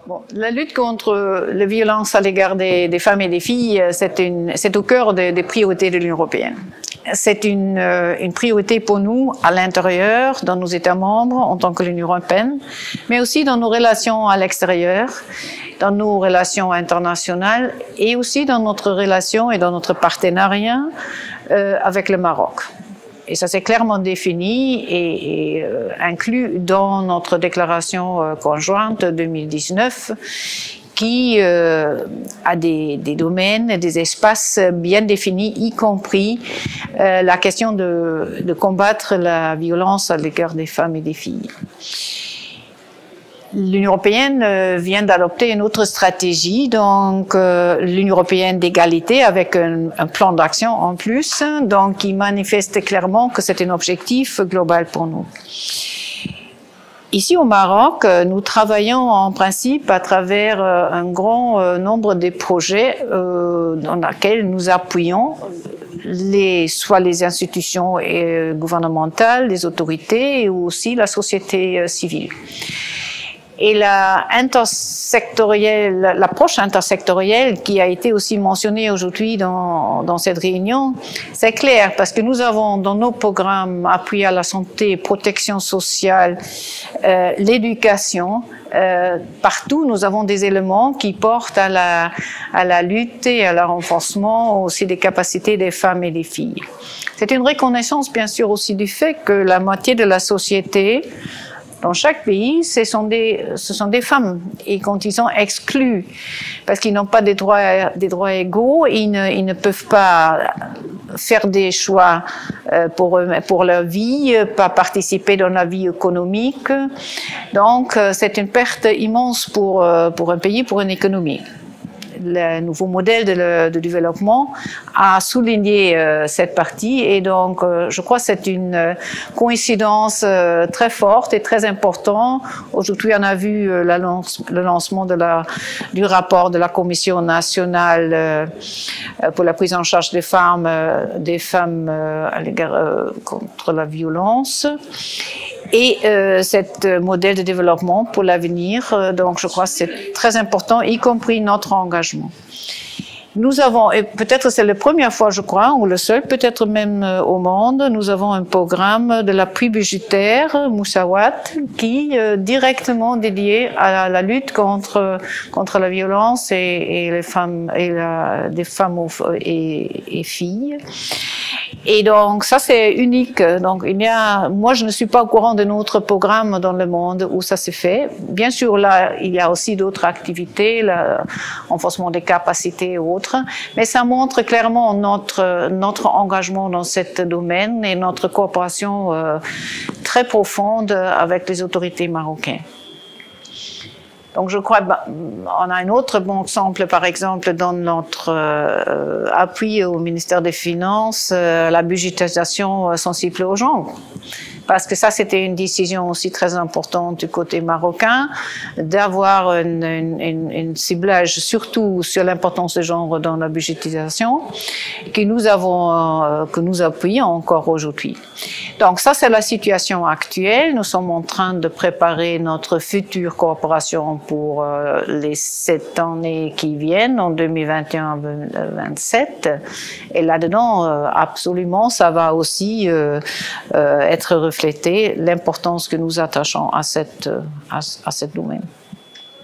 Bon, la lutte contre la violence à l'égard des femmes et des filles, c'est au cœur des priorités de l'Union européenne. C'est une priorité pour nous à l'intérieur, dans nos États membres en tant que l'Union européenne, mais aussi dans nos relations à l'extérieur, dans nos relations internationales et aussi dans notre relation et dans notre partenariat avec le Maroc. Et ça c'est clairement défini et inclus dans notre déclaration conjointe 2019 qui a des domaines et des espaces bien définis, y compris la question de combattre la violence à l'égard des femmes et des filles. L'Union européenne vient d'adopter une autre stratégie, donc l'Union européenne d'égalité avec un plan d'action en plus, donc qui manifeste clairement que c'est un objectif global pour nous. Ici au Maroc, nous travaillons en principe à travers un grand nombre de projets dans lesquels nous appuyons soit les institutions gouvernementales, les autorités et aussi la société civile. Et l'approche intersectorielle qui a été aussi mentionnée aujourd'hui dans cette réunion, c'est clair parce que nous avons dans nos programmes appui à la santé, protection sociale, l'éducation, partout nous avons des éléments qui portent à la lutte et à le renforcement aussi des capacités des femmes et des filles. C'est une reconnaissance bien sûr aussi du fait que la moitié de la société dans chaque pays, ce sont des femmes. Et quand ils sont exclus, parce qu'ils n'ont pas des droits égaux, ils ne peuvent pas faire des choix pour leur vie, pas participer dans la vie économique. Donc, c'est une perte immense pour un pays, pour une économie. Le nouveau modèle de développement a souligné cette partie et donc je crois que c'est une coïncidence très forte et très importante. Aujourd'hui, on a vu le lancement du rapport de la Commission nationale pour la prise en charge des femmes à l'égard contre la violence. Et cet modèle de développement pour l'avenir, donc je crois que c'est très important, y compris notre engagement. Nous avons, et peut-être c'est la première fois je crois, ou le seul peut-être même au monde, nous avons un programme de l'appui budgétaire, Moussawat, qui est directement dédié à la lutte contre la violence et les femmes, des femmes et filles. Et donc ça c'est unique. Donc moi je ne suis pas au courant d'un autre programme dans le monde où ça se fait. Bien sûr là il y a aussi d'autres activités, le renforcement des capacités et autres, mais ça montre clairement notre engagement dans ce domaine et notre coopération très profonde avec les autorités marocaines. Donc je crois on a un autre bon exemple, par exemple dans notre appui au ministère des Finances, la budgétisation sensible au genre. Parce que ça, c'était une décision aussi très importante du côté marocain, d'avoir un ciblage surtout sur l'importance du genre dans la budgétisation, que nous appuyons encore aujourd'hui. Donc ça, c'est la situation actuelle. Nous sommes en train de préparer notre future coopération pour les 7 années qui viennent, en 2021-2027. Et là-dedans, absolument, ça va aussi être reflété l'importance que nous attachons à ce domaine.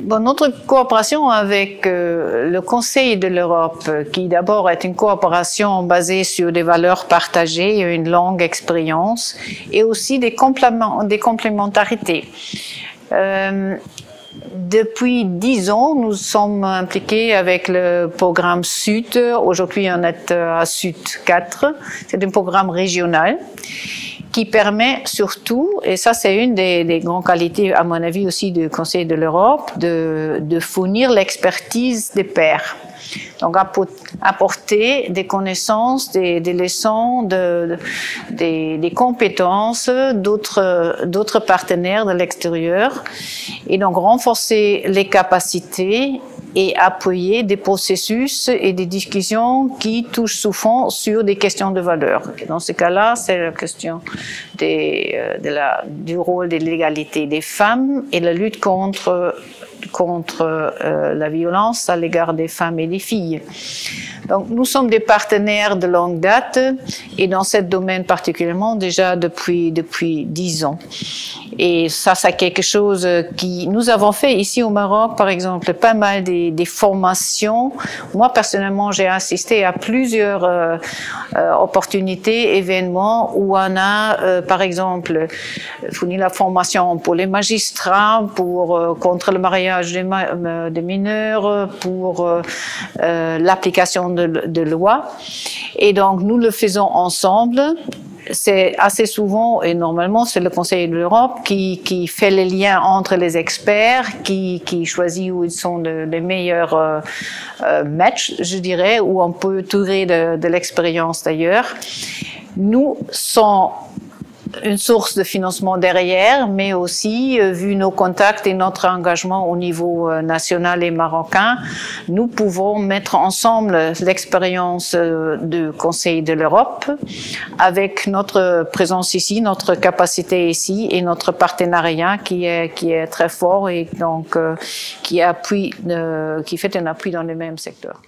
Bon, notre coopération avec le Conseil de l'Europe, qui d'abord est une coopération basée sur des valeurs partagées et une longue expérience, et aussi des complémentarités. Depuis 10 ans, nous sommes impliqués avec le programme Sud. Aujourd'hui, on est à Sud 4. C'est un programme régional qui permet surtout, et ça c'est une des grandes qualités à mon avis aussi du Conseil de l'Europe, de fournir l'expertise des pairs. Donc apporter des connaissances, des leçons, des compétences d'autres partenaires de l'extérieur et donc renforcer les capacités et appuyer des processus et des discussions qui touchent souvent sur des questions de valeur. Et dans ce cas-là, c'est la question du rôle de l'égalité des femmes et la lutte contre contre la violence à l'égard des femmes et des filles. Donc, nous sommes des partenaires de longue date et dans ce domaine particulièrement déjà depuis 10 ans. Et ça, c'est quelque chose qui nous avons fait ici au Maroc, par exemple, pas mal des formations. Moi, personnellement, j'ai assisté à plusieurs opportunités, événements où on a, par exemple, fourni la formation pour les magistrats, contre le mariage des mineurs, pour l'application de lois. Et donc, nous le faisons ensemble. C'est assez souvent, et normalement, c'est le Conseil de l'Europe qui fait les liens entre les experts, qui choisit où ils sont les meilleurs matchs, je dirais, où on peut tirer de l'expérience d'ailleurs. Nous sommes une source de financement derrière, mais aussi, vu nos contacts et notre engagement au niveau national et marocain, nous pouvons mettre ensemble l'expérience du Conseil de l'Europe avec notre présence ici, notre capacité ici et notre partenariat qui est très fort et donc qui fait un appui dans le même secteur.